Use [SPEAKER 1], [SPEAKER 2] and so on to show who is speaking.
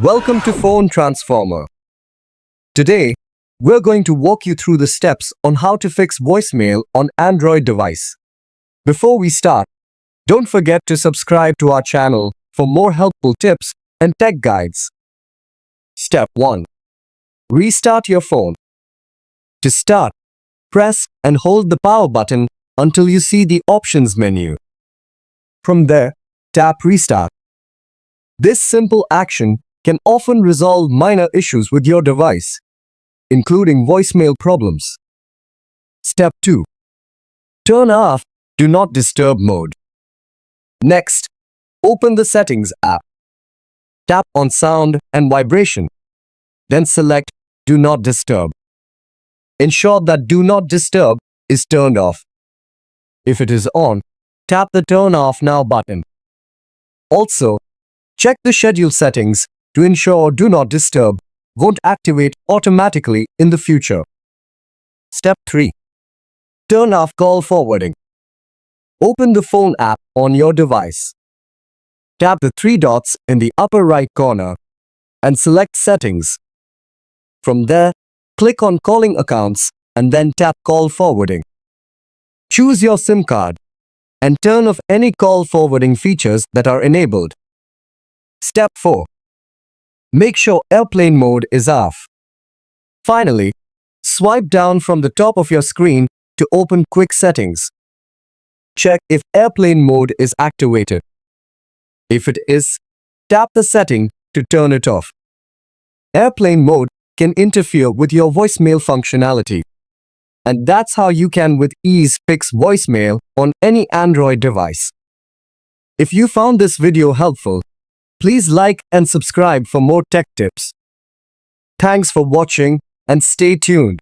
[SPEAKER 1] Welcome to Phone Transformer. Today, we're going to walk you through the steps on how to fix voicemail on Android device. Before we start, don't forget to subscribe to our channel for more helpful tips and tech guides. Step 1. Restart your phone. To start, press and hold the power button until you see the options menu. From there, tap Restart. This simple action can often resolve minor issues with your device, including voicemail problems. Step 2. Turn off Do Not Disturb mode. Next, open the Settings app. Tap on Sound and Vibration. Then select Do Not Disturb. Ensure that Do Not Disturb is turned off. If it is on, tap the Turn Off Now button. Also, check the schedule settings to ensure Do Not Disturb won't activate automatically in the future. Step 3. Turn off call forwarding. Open the phone app on your device. Tap the three dots in the upper right corner and select Settings. From there, click on Calling Accounts and then tap Call Forwarding. Choose your SIM card and turn off any call forwarding features that are enabled. Step 4. Make sure airplane mode is off. Finally, swipe down from the top of your screen to open Quick Settings. Check if airplane mode is activated. If it is, tap the setting to turn it off. Airplane mode can interfere with your voicemail functionality. And that's how you can with ease fix voicemail on any Android device. If you found this video helpful, please like and subscribe for more tech tips. Thanks for watching and stay tuned.